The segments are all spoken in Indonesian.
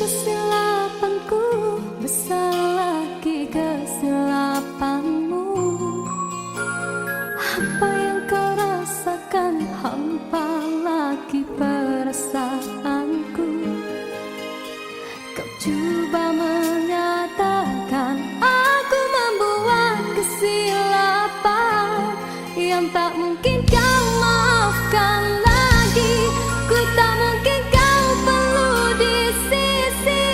kesilapanku, besar lagi kesilapanmu. Apa yang kau rasakan, hampa lagi perasaanku. Kau coba menyatakan aku membuat kesilapan yang tak mungkin kau maafkan lagi. Ku tak mungkin kau perlu di sisi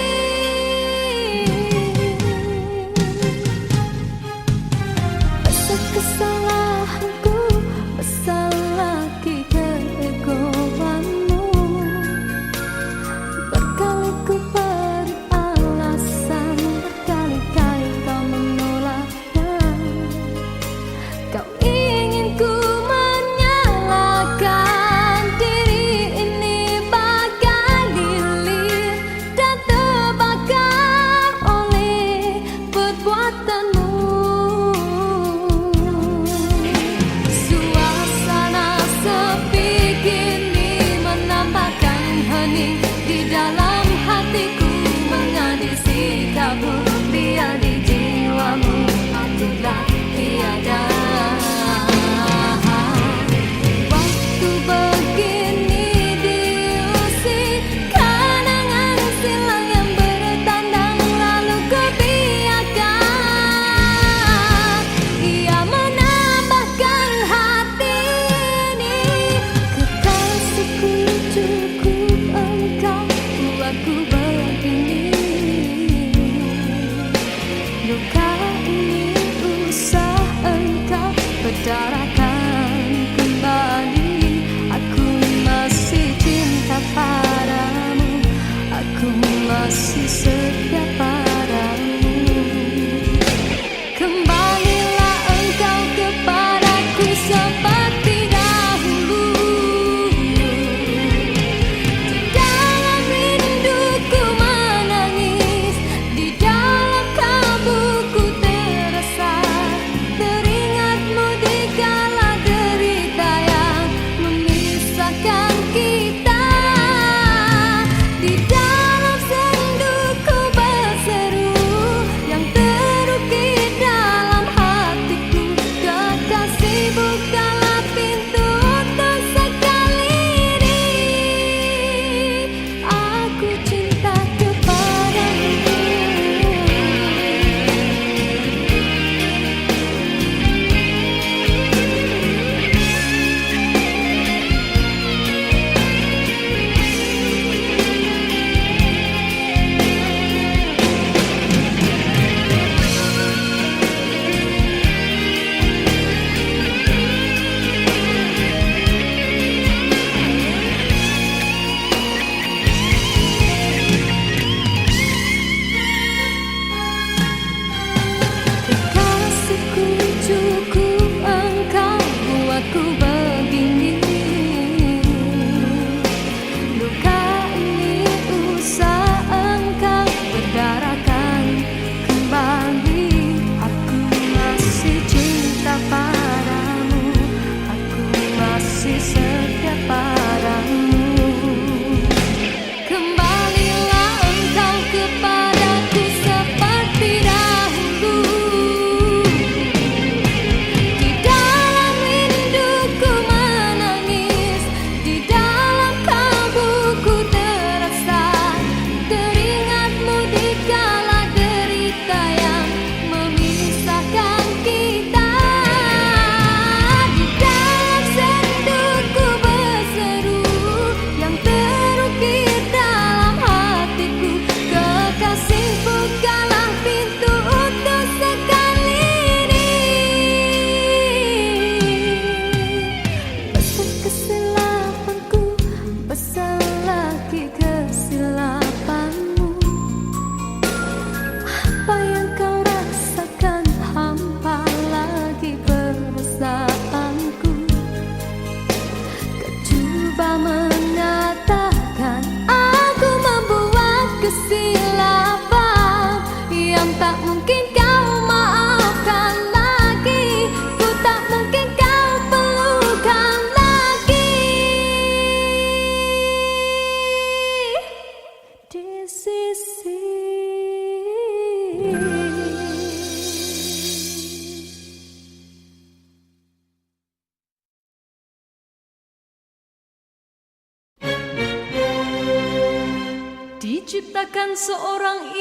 diciptakan seorang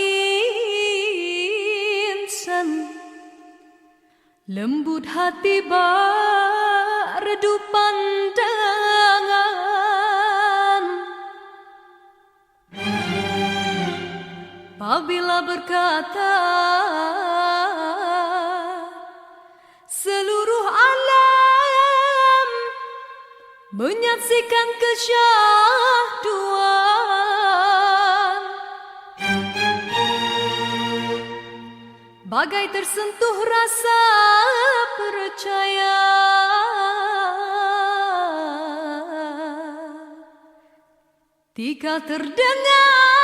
insan, lembut hati berdu pandangan. Apabila berkata seluruh alam menyaksikan kesyahduan, bagai tersentuh rasa percaya. Tika terdengarkan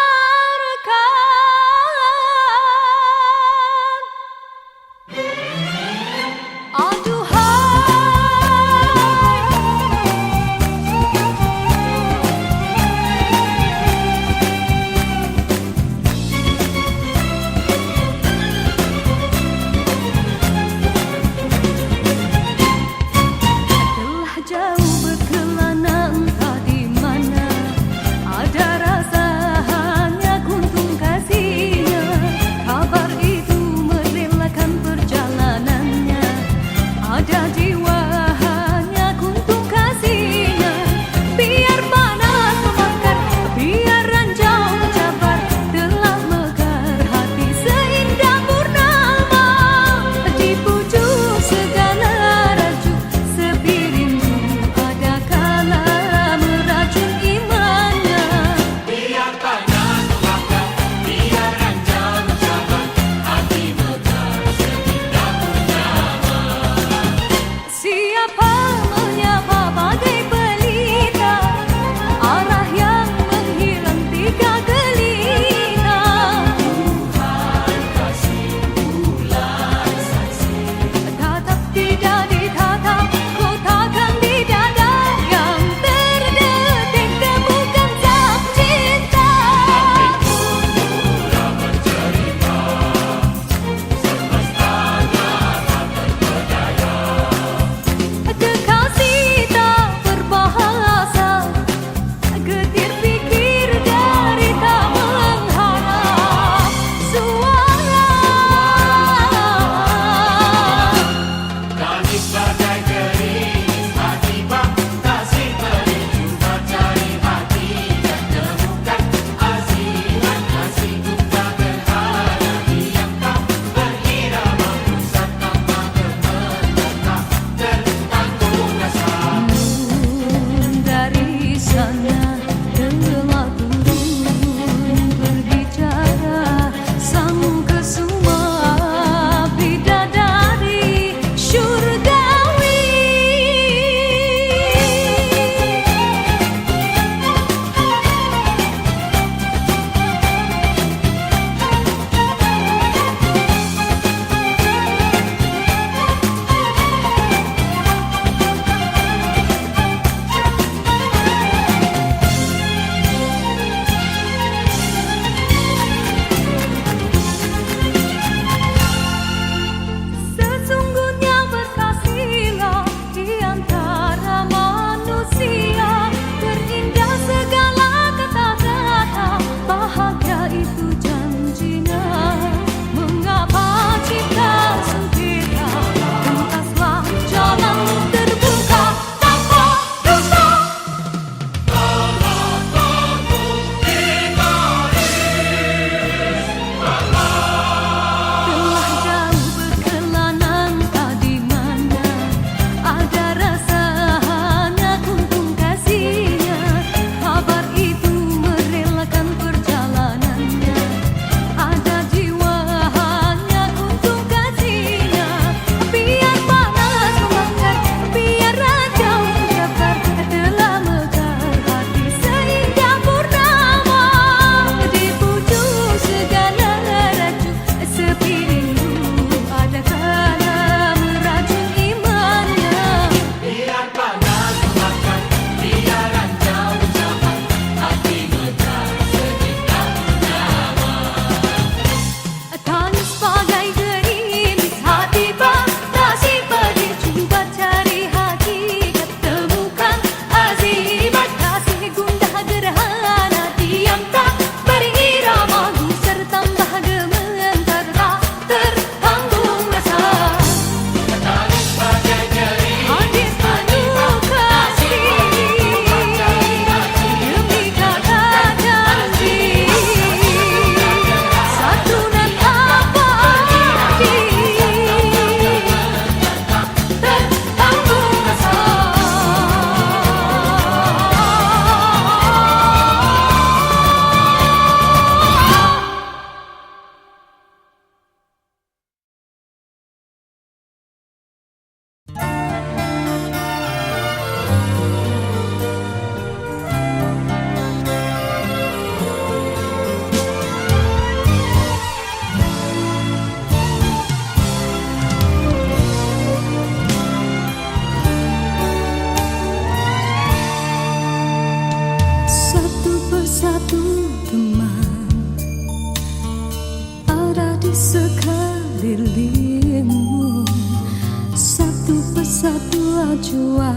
cuma jua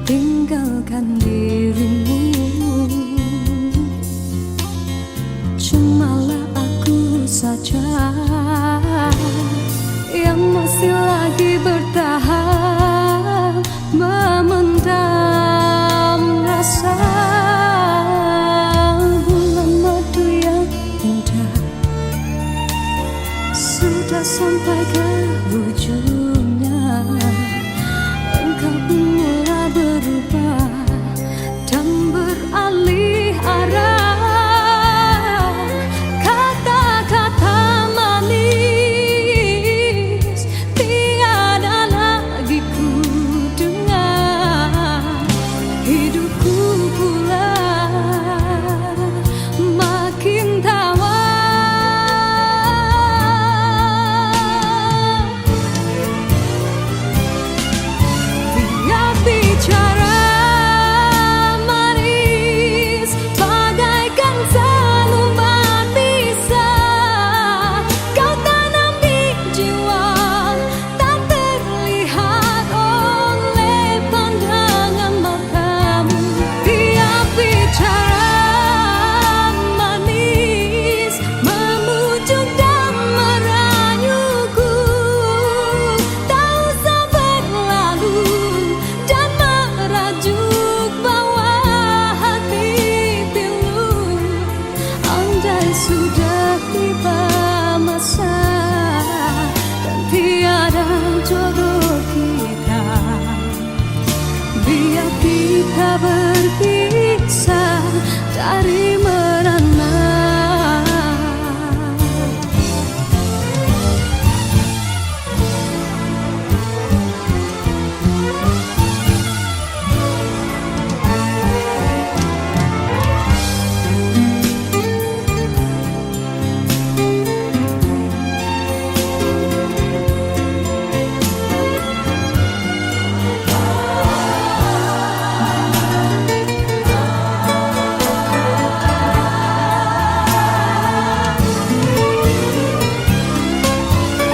tinggalkan dirimu. Cumalah aku saja yang masih lagi bertahan memendam rasa. Bulan madu yang indah sudah sampai ke ujungnya. Engkau pun mulai berubah dan beralih arah. Kata-kata manis tiada lagi ku dengar. Hidupku pula makin tawar. Bicara manis bagaikan selembar pisah, kau tanam di jiwa tak terlihat oleh pandangan matamu. Tiap bicara manis memujuk dan merayuku, tak usah berlalu dan merajuk bawah hati pilu. Andai sudah tiba masa dan tiada jodoh kita, biar kita berpisah dari merana.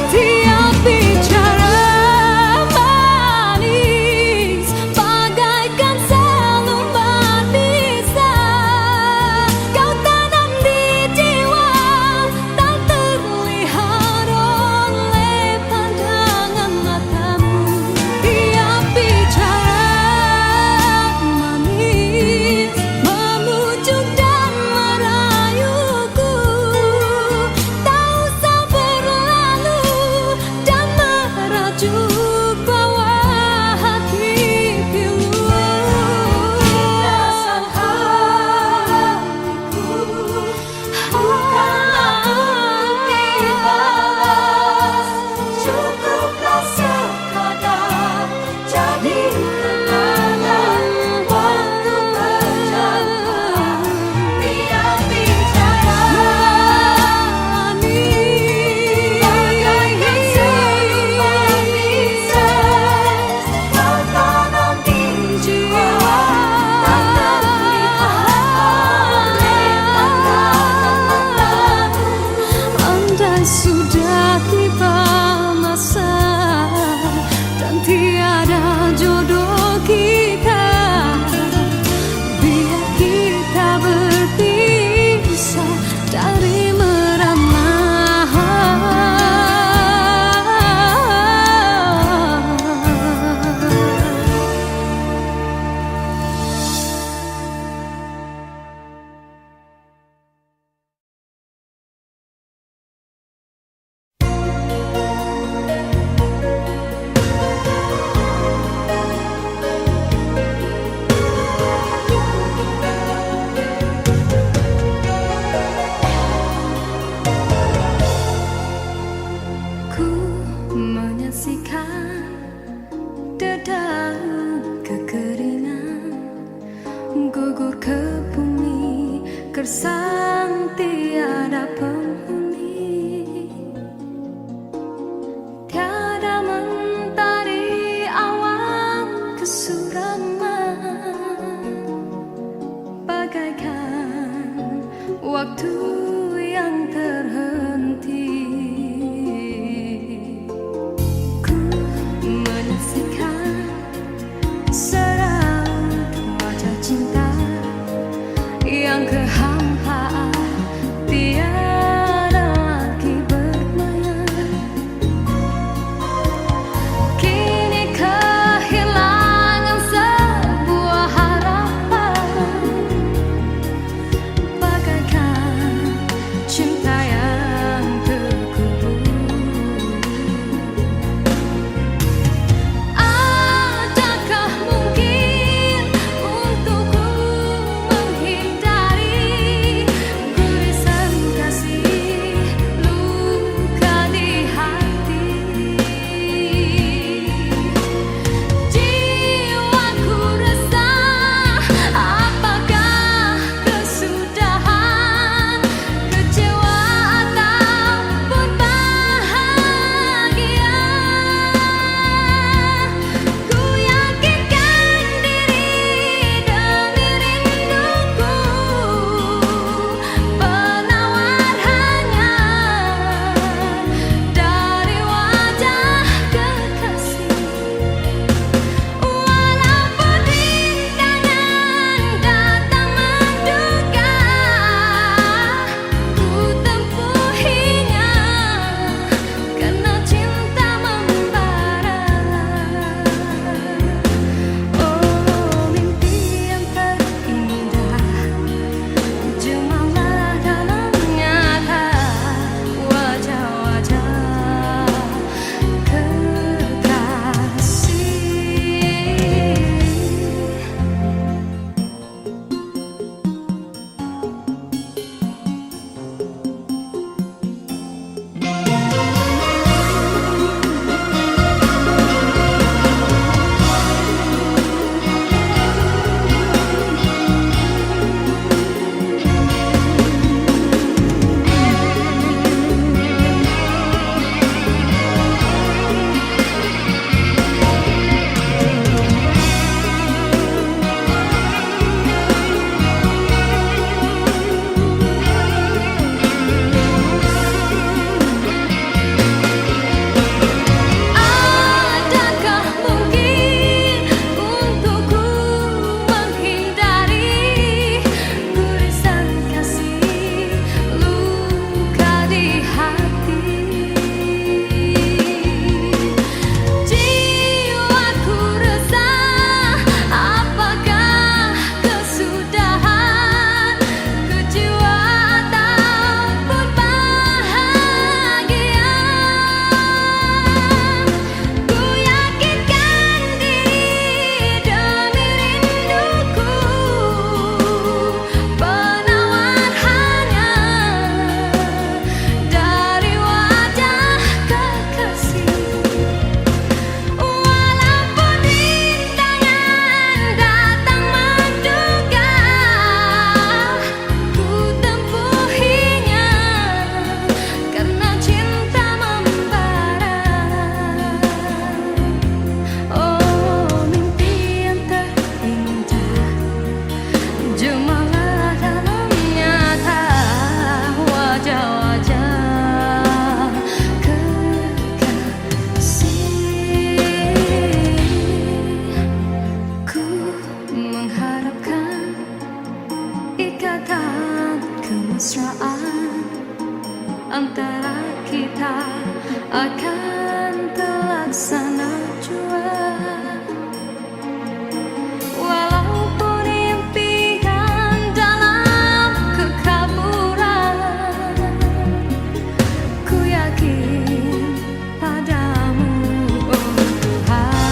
Tiap bicara manis bagaikan selembar pisah, kau tanam di jiwa tak terlihat oleh pandangan matamu. Tiap bicara manis memujuk dan merayuku, tak usah berlalu dan merajuk bawah hati pilu. Rasa hatiku bukanlah untuk dibalas, cukuplah sekadar jadi kenangan waktu berjauhan. Tiap bicara manis bagaikan selembar pisah, kau tanam di jiwa tak terlihat oleh pandangan matamu. Andai sudah tiba masa dan tiada jodoh kita, biar kita berpisah dari merana. Ku menyaksikan dedaunan kekeringan gugur ke bumi, gersang tiada penghuni. Tiada mentari awan kesuraman, bagaikan waktu yang terhenti. Ku menyaksikan kemesraan antara kita akan terlaksana jua. Walaupun impian dalam kekaburan, ku yakin padamu, oh Tuhan.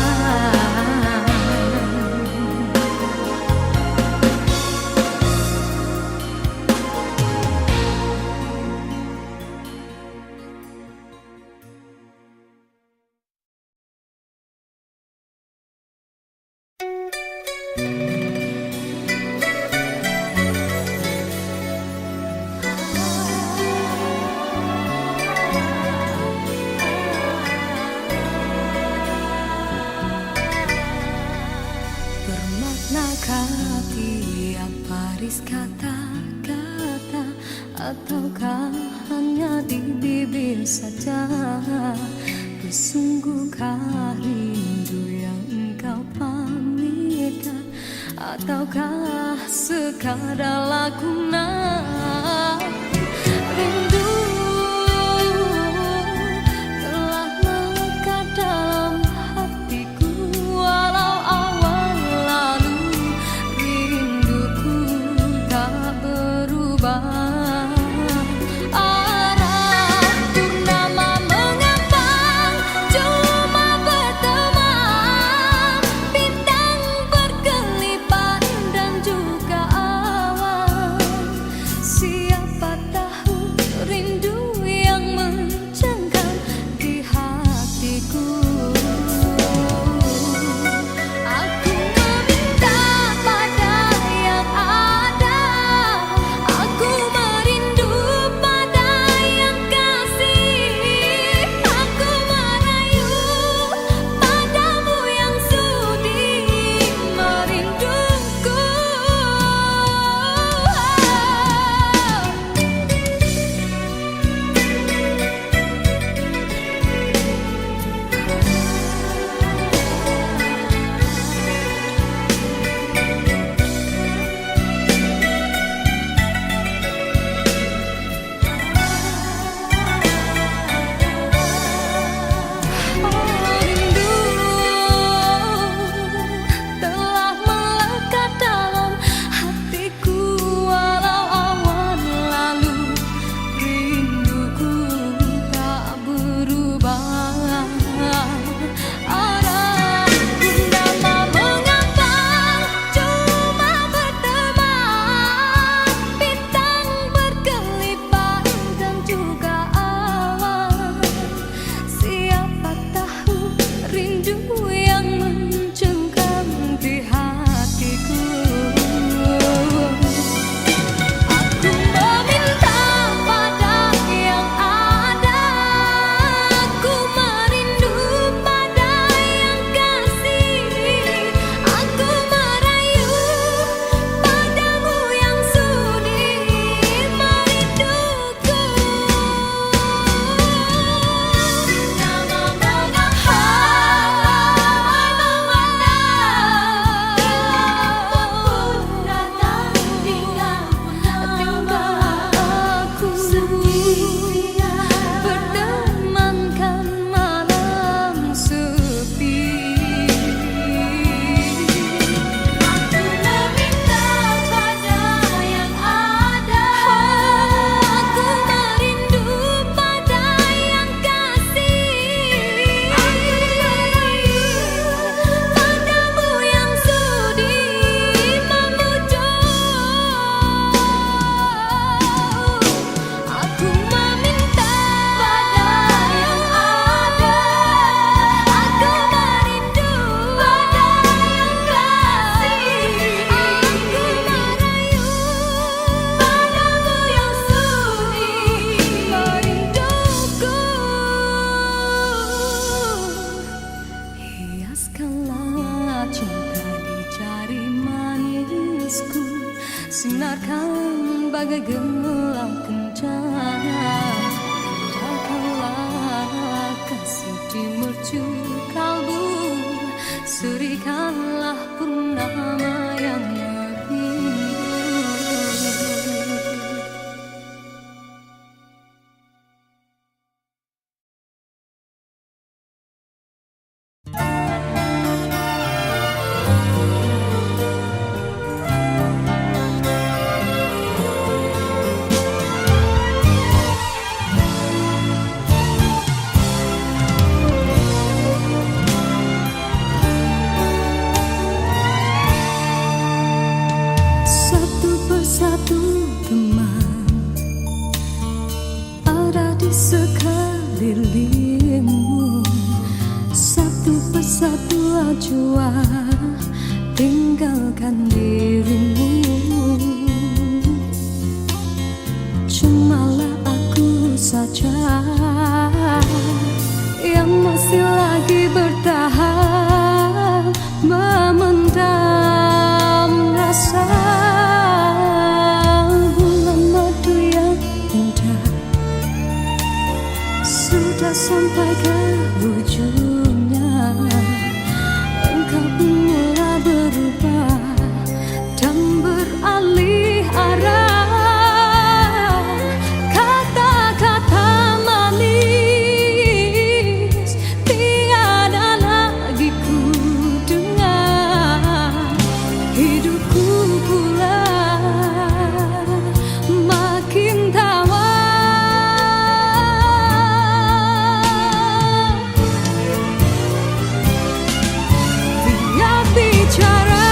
Bermaknakah tiap baris kata-kata, ataukah hanya di bibir saja? Bersungguhkah rindu yang engkau pamitkan, ataukah sekadar lakonan? Rindu telah melekat dalam hatiku, walau awal lalu rinduku tak berubah. Sinarkan bagai gelang kencana, Jagalah kasih di mercu kalbu, Serikanlah purnama yang merindu. jua-jua tinggalkan dirimu. Cumalah aku saja yang masih lagi bertahan memendam rasa. Bulan madu yang indah sudah sampai ke ujungnya. Engkau pun mulai berubah dan beralih arah. Kata-kata manis tiada lagi ku dengar. Hidupku pula makin tawar. Dia bicara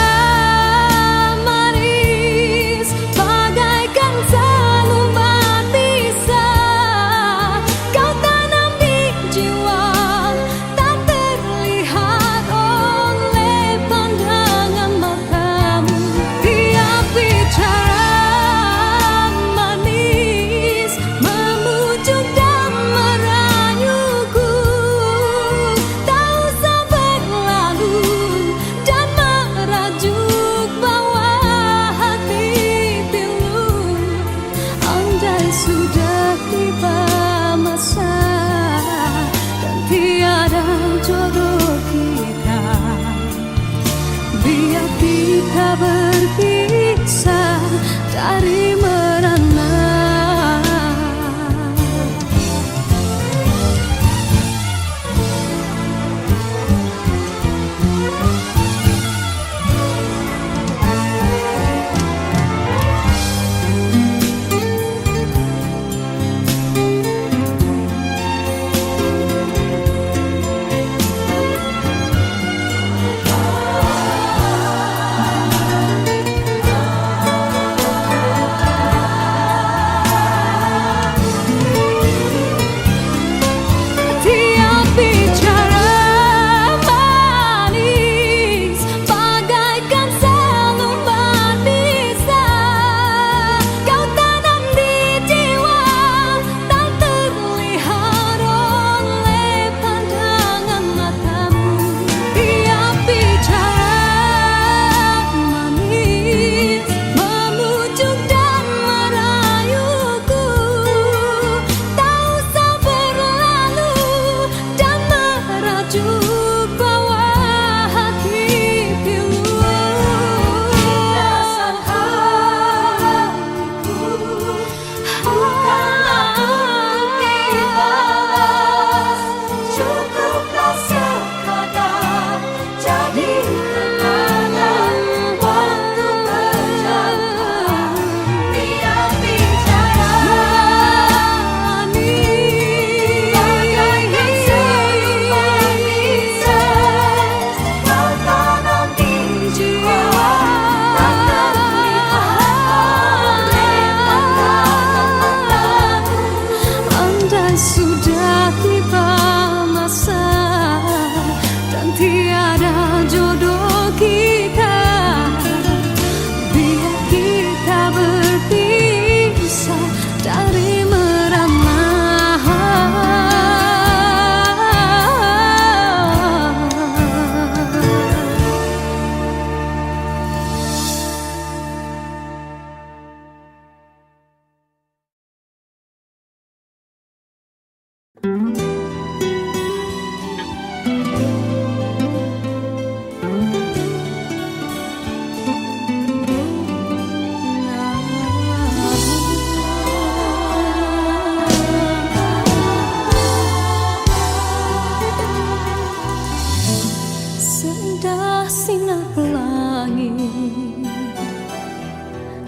manis bagaikan selembar pisah. Kau tanam di jiwa tak terlihat oleh pandangan matamu. Dia bicara manis memujuk dan merayuku. Tak usah berlalu dan merajuk bawah hati pilu. Andai sudah tiba masa dan tiada jodoh kita, biar kita berpisah dari merana. Dia bicara manis bagaikan selembar pisah. Kau tanam di jiwa tak terlihat oleh pandangan matamu. Dia bicara manis memujuk dan merayuku. Tak usah berlalu dan merajuk bawah hati pilu. Rasa hatiku bukanlah untuk dibalas. Cukuplah sekadar jadi kenangan waktu berjalan. Dia bicara manis bagaikan selembar pisah. Kau tanam di jiwa tak terlihat oleh pandangan matamu. Andai sudah tiba masa dan tiada jodoh kita, biar kita berpisah dari merana. Seindah sinar pelangi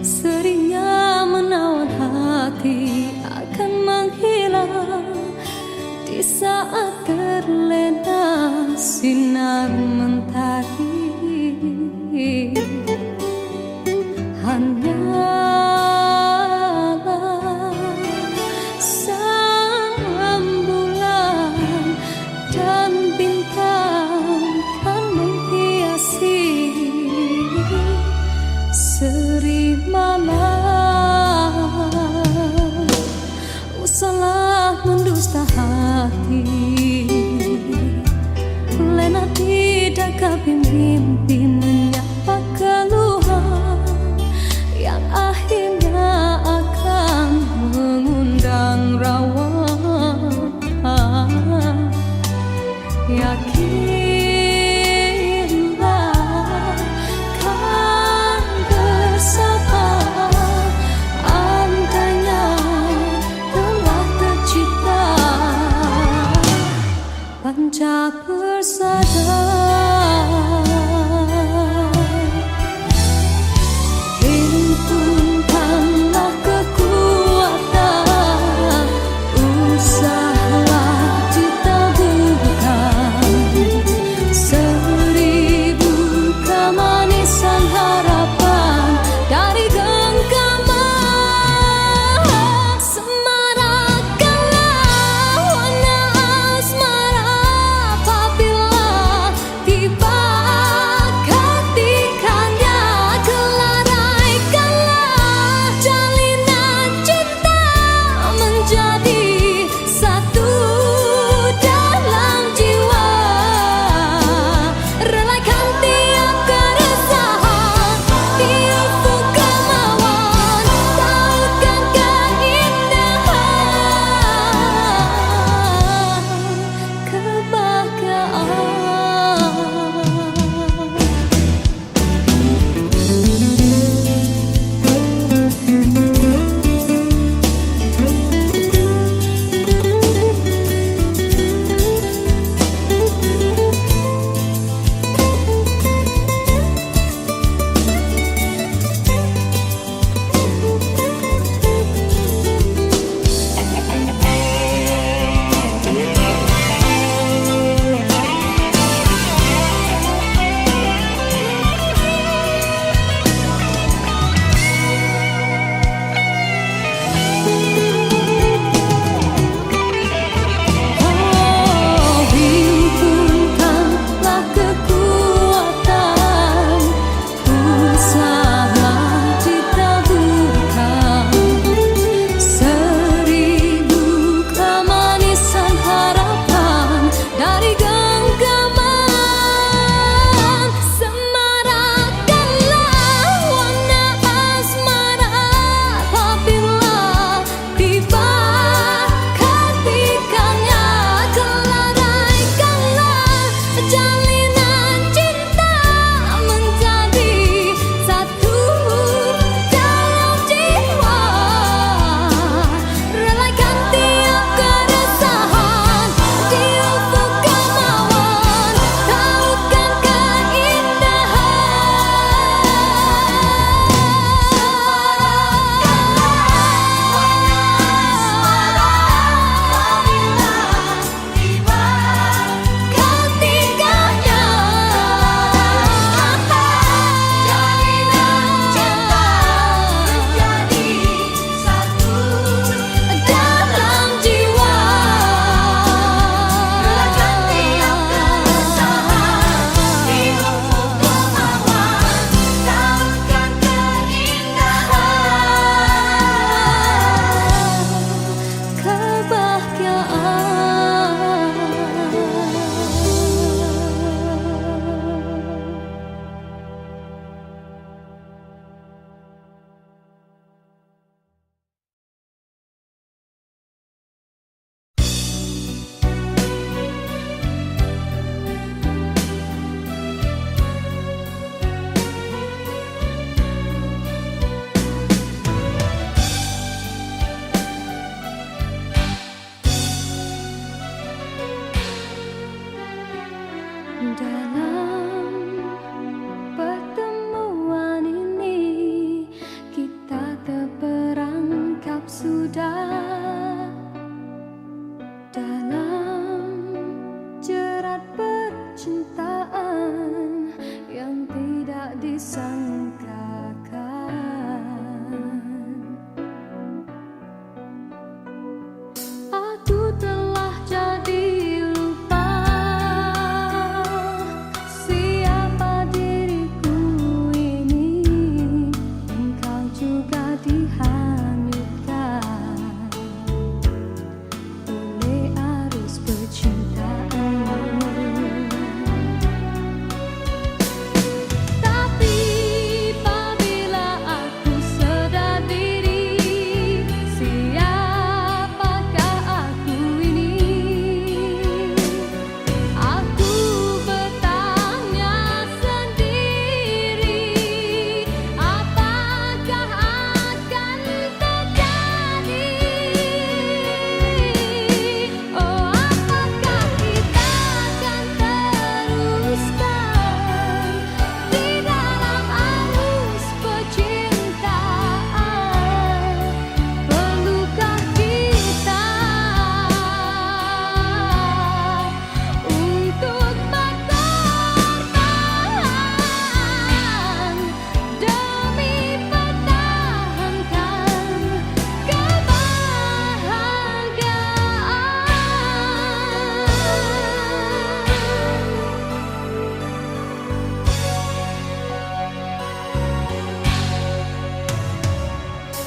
seringnya menawan hati akan menghilang di saat terlena sinar mentari. Hanyalah sang bulan dan bintang kan terimalah, usahlah mendusta hati. Lena tidak mimpi menyapa keluhan yang akhirnya akan mengundang rawa. Yakinlah kan bersama, andainya telah tercipta panca persada.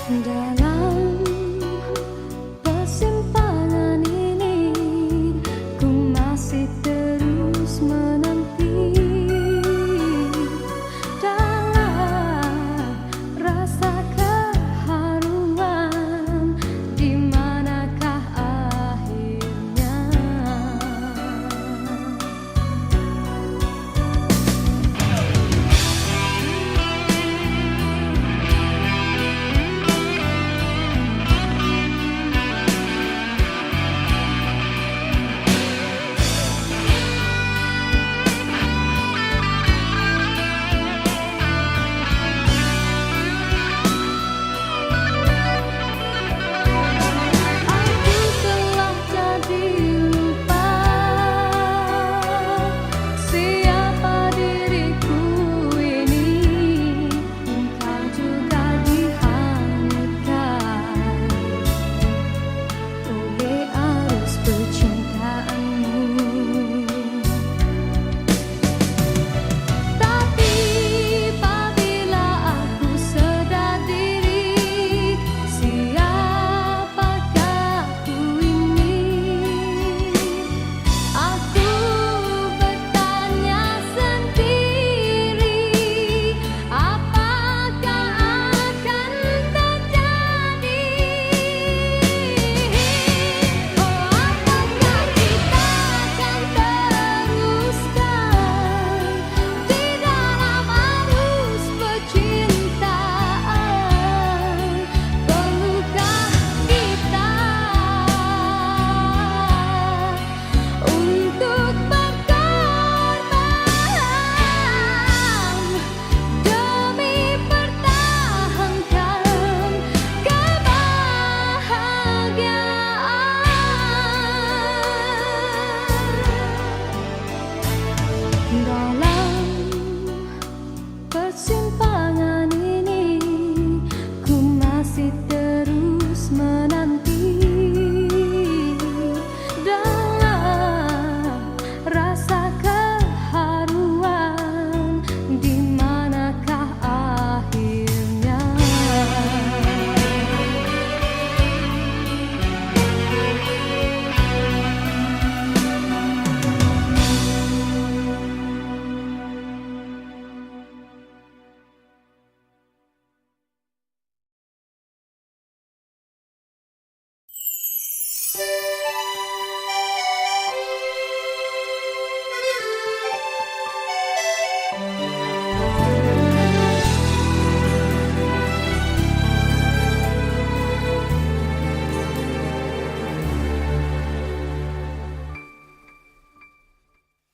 Dalam persimpangan ini ku masih terus menanti dalam rasa keharuan, di manakah akhirnya. Dalam persimpangan ini ku masih terus menanti dalam rasa keharuan, di manakah akhirnya.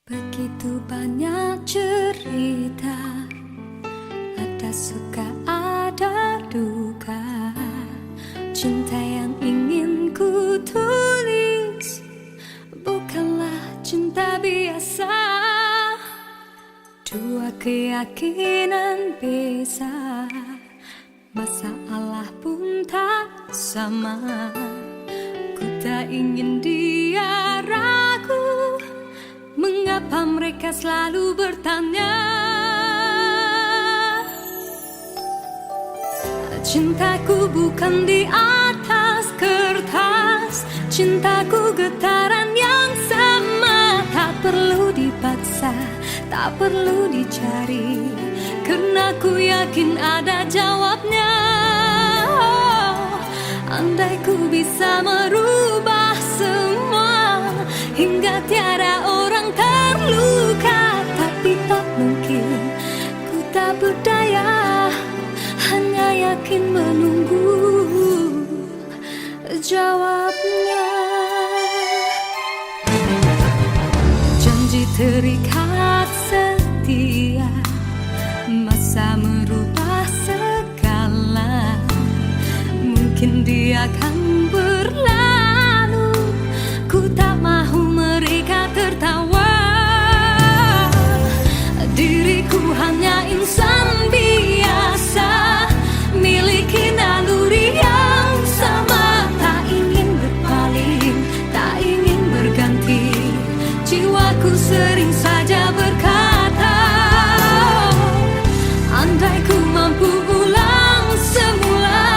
Begitu banyak cerita, ada suka ada duka. Cinta yang ingin ku tulis bukanlah cinta biasa. Dua keyakinan beza, masalah pun tak sama. Ku tak ingin dia ragu, mengapa mereka selalu bertanya. Cintaku bukan di atas kertas, cintaku getaran yang sama. Tak perlu dipaksa, tak perlu dicari, karena ku yakin ada jawabnya. Oh, andai ku bisa merubah semua hingga tiada orang terluka, tapi tak mungkin, ku tak berdaya, hanya yakin menunggu jawabnya. Janji terikat setia, masa merubah segala. Mungkin dia akan berlalu, ku tak mahu mereka tertawa. Diriku hanya insan biasa, miliki naluri yang sama. Tak ingin berpaling, tak ingin berganti, jiwaku sering saja berkata, andai ku mampu ulang semula,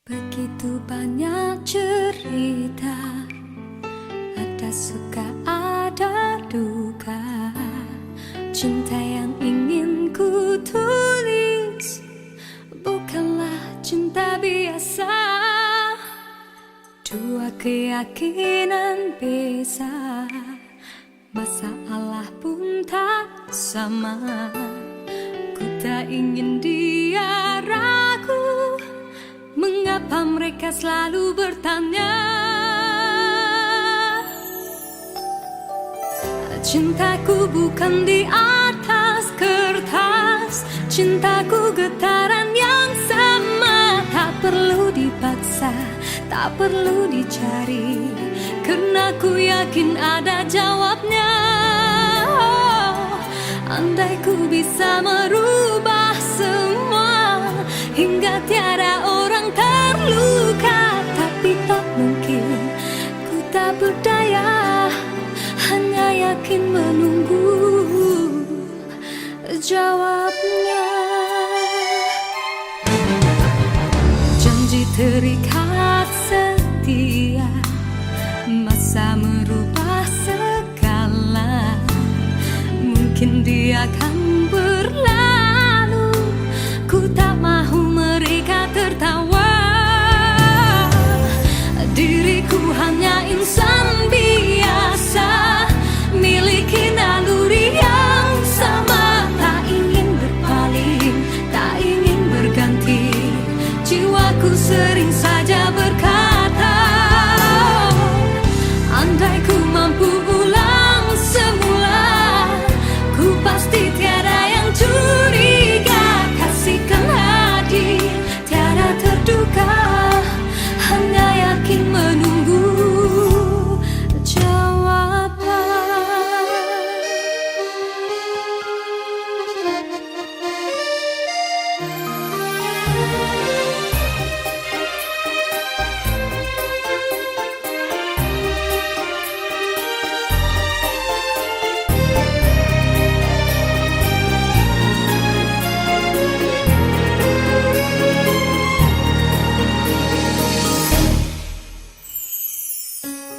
Begitu banyak cerita, ada suka ada duka. Cinta yang ingin ku tulis bukanlah cinta biasa. Dua keyakinan beza, masalah pun tak sama. Ku tak ingin dia ragu, mengapa mereka selalu bertanya. Cintaku bukan di atas kertas, cintaku getaran yang sama. Tak perlu dipaksa, tak perlu dicari, karena ku yakin ada jawabnya. Andai ku bisa merubah semua, hingga tiada orang terluka, tapi tak mungkin, ku tak berdaya, hanya yakin menunggu jawabnya. Janji terikat setia, masa merubah segala. Mungkin dia akan berlalu, ku tak mahu mereka tertawa. Diriku hanya insan biasa, miliki naluri yang sama. Tak ingin berpaling, tak ingin berganti, jiwaku sering saja berkata, andai ku mampu ulang semula, ku pasti tiada yang curiga. Kasihkan hati, tiada terduga, hanya yakin menunggu jawaban.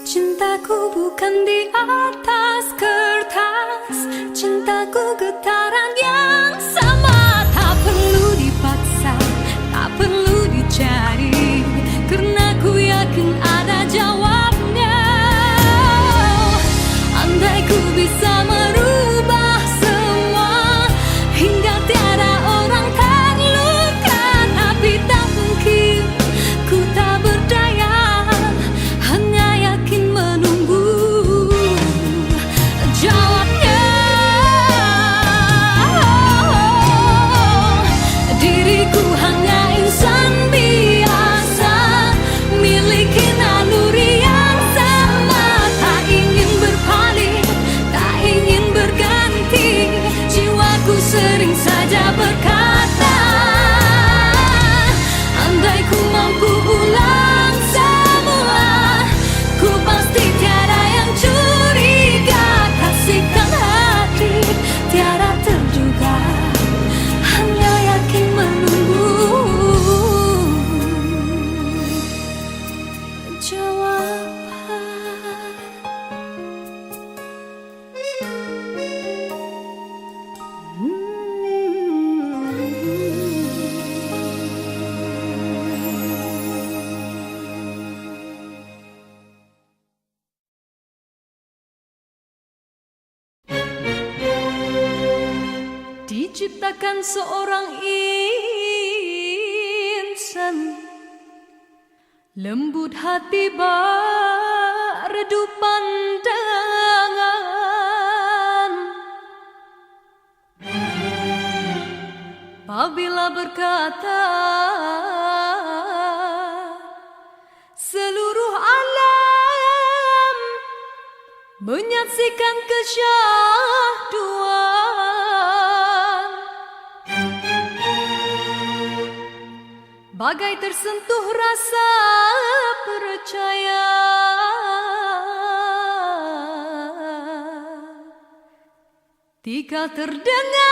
Cintaku bukan di atas kertas, cintaku getaran yang sama. Tak perlu dipaksa, tak perlu dicari, karena ku yakin ada jawabnya. Andai ku bisa merubah semua, hingga tiada orang terluka, tapi tak mungkin, ku tak berdaya, hanya yakin menunggu jawabnya. Diriku hanya insan biasa, miliki naluri yang sama. Tak ingin berpaling, tak ingin berganti, jiwaku sering saja berkata, andai ku mampu ulang semua, ku pasti tiada yang curiga. Kasihkan hati, tiada terduga, hanya yakin menunggu jawaban. Diciptakan seorang insan, lembut hati berdu pandangan. Apabila berkata, seluruh alam menyaksikan kesyahduan, bagai tersentuh rasa percaya. Tika terdengarkan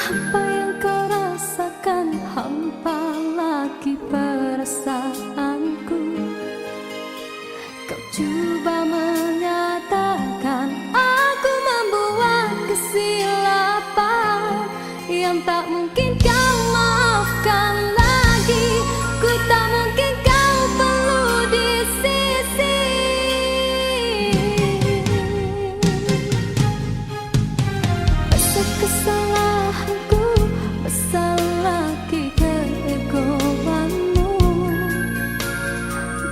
Apa yang kau rasakan, hampa lagi perasaanku. Kau coba menyatakan aku membuat kesilapan yang tak mungkin kau maafkan lagi. Ku tak mungkin kau perlu di sisi. Besar kesalahanku, besar lagi keegoanmu.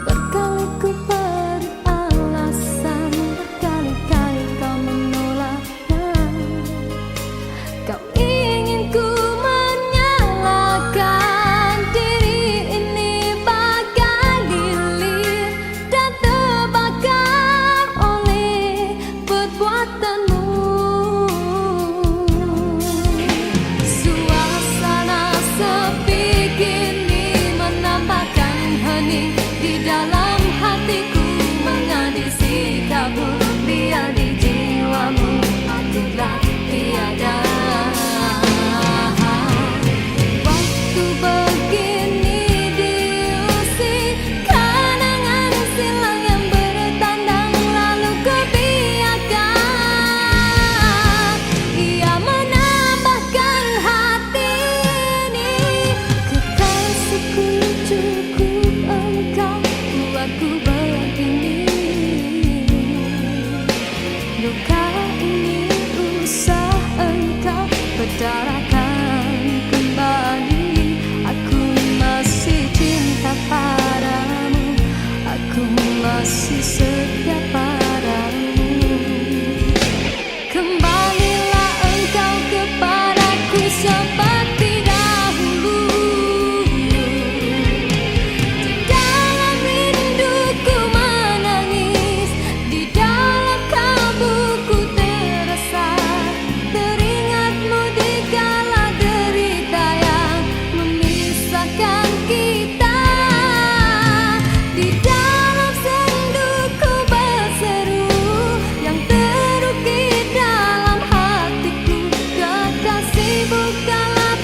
Berkali ku beri alasan, berkali-kali kau menolaknya. Kau ingin ku menyalahkan diri ini bagai lilin dan terbakar oleh perbuatanmu. Suasana sepi kini menambahkan hening di dalam hatiku, mengadi sikapmu biar di jiwamu aku telah tiada. Waktu begini diusik kenangan silam yang bertandang, lalu ku biarkan ia menambahkan hati ini. Kekasihku, cukup engkau buatku begini. Luka ini usah engkau bedarakan kembali. Aku masih cinta padamu, aku masih setia padamu. Kembalilah engkau kepadaku seperti dahulu. Di dalam rinduku menangis, di dalam kalbuku terasa, teringatmu di kala derita yang memisahkan kita. Di dalam senduku berseru yang terukir dalam hatiku, kekasih bukanlah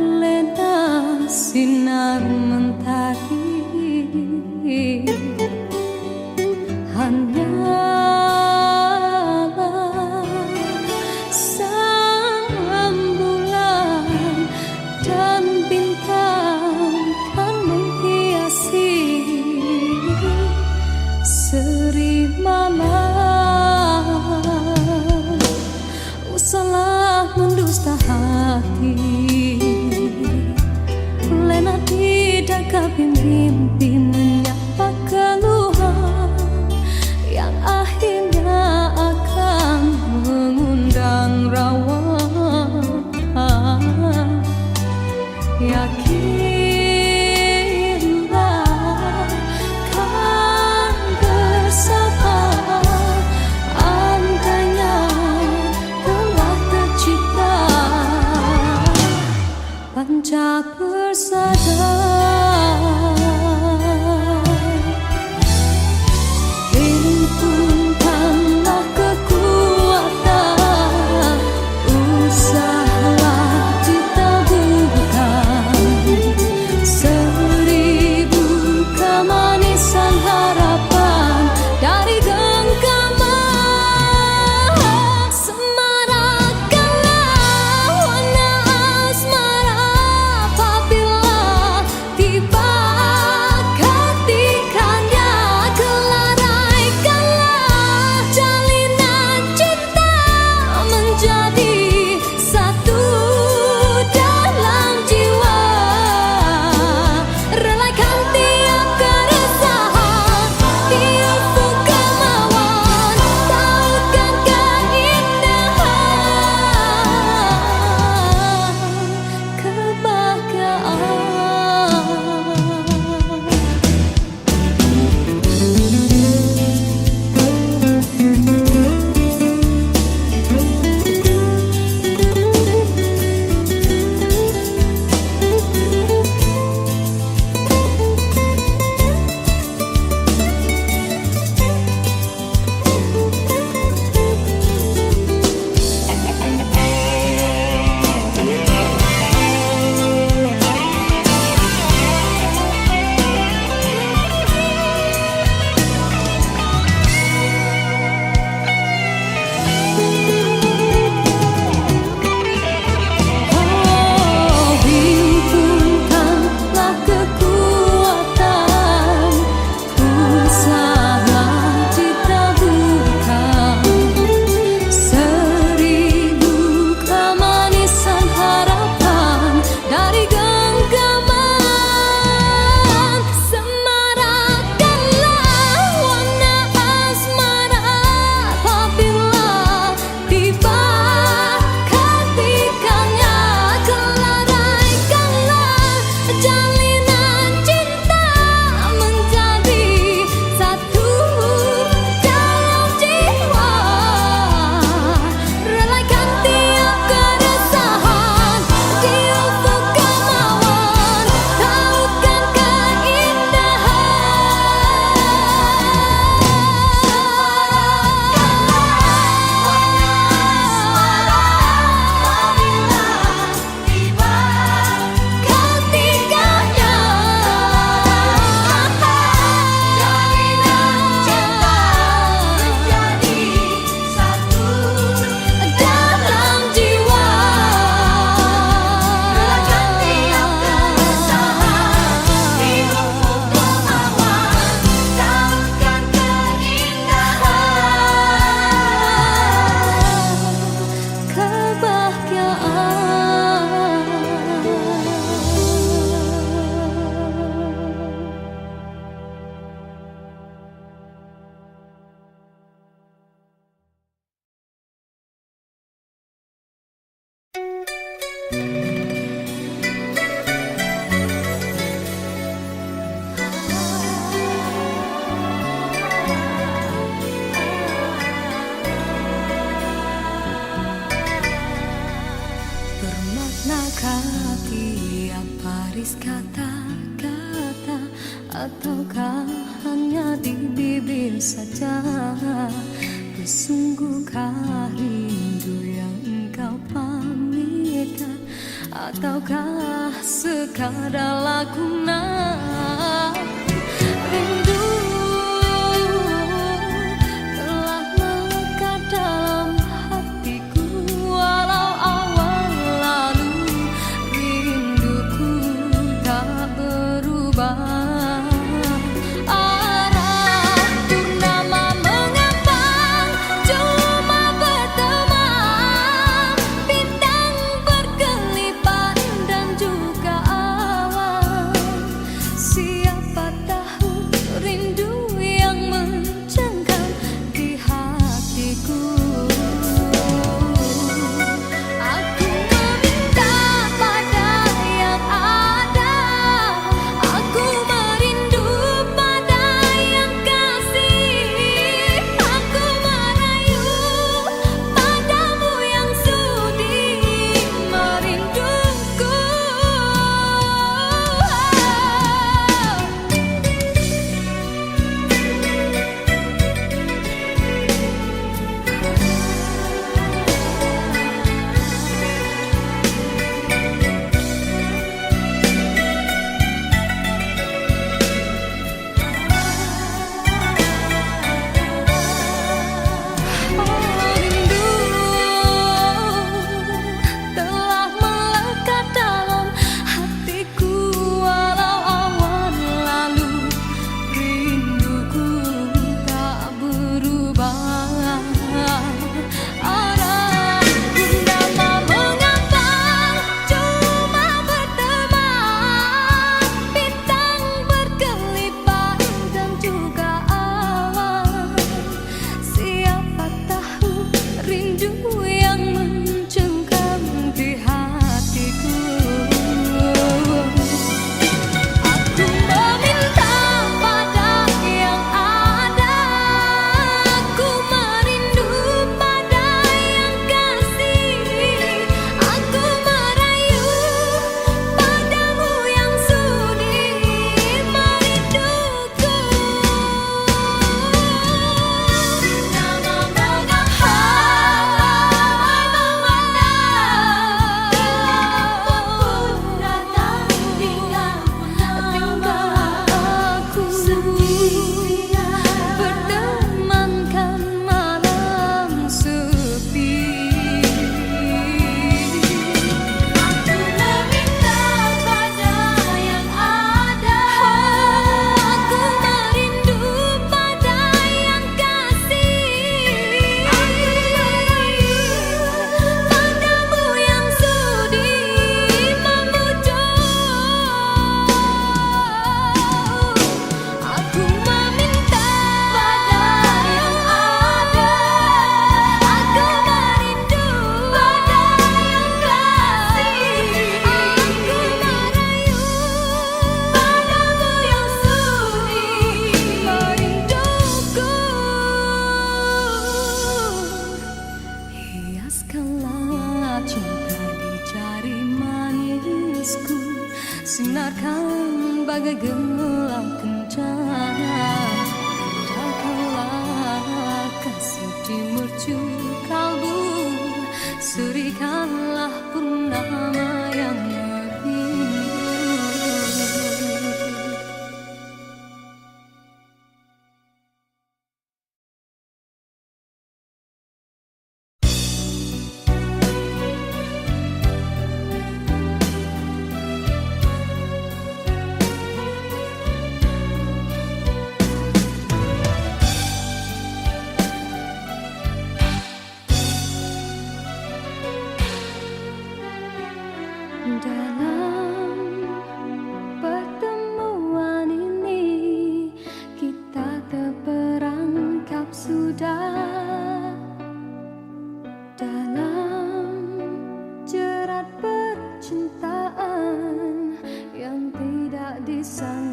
terlena sinar mentari, hanyalah sang bulan dan bintang kan menghiasi seri malam. Usahlah mendusta hati, lena tidak mimpi menyapa keluhan yang akhirnya akan mengundang rawa. Yakinlah kan bersama, andainya telah tercipta panca persada. Himpunkanlah kekuatan, usahalah ditaburkan seribu kemanisan harapan dari genggaman. Semarakkanlah warna asmara apabila tiba ketikanya, kelaraikanlah jalinan cinta menjadi satu dalam jiwa. Relakan tiap keresahan, tiap kemauan, tautkan keindahan himpunkanlah kekuatan, usahalah ditaburkan seribu kemanisan harapan dari genggaman. Semarakkanlah warna asmara apabila tiba ketikanya, kelaraikanlah jalinan cinta menjadi satu dalam jiwa. Relakan tiap keresahan, tiap kemauan, tautkan bermaknakah tiap baris kata-kata, ataukah hanya di bibir saja? Bersungguhkah rindu yang engkau pamitkan, ataukah sekadar guna. Rindu telah melekat dalam hatiku, walau awal lalu rinduku tak berubah. Sinarkan bagai gelang kencana, indahkanlah kasih di mercu kalbu, serikanlah purnama yang merindu. Dalam pertemuan ini kita terperangkap sudah dalam jerat percintaan yang tidak disangka.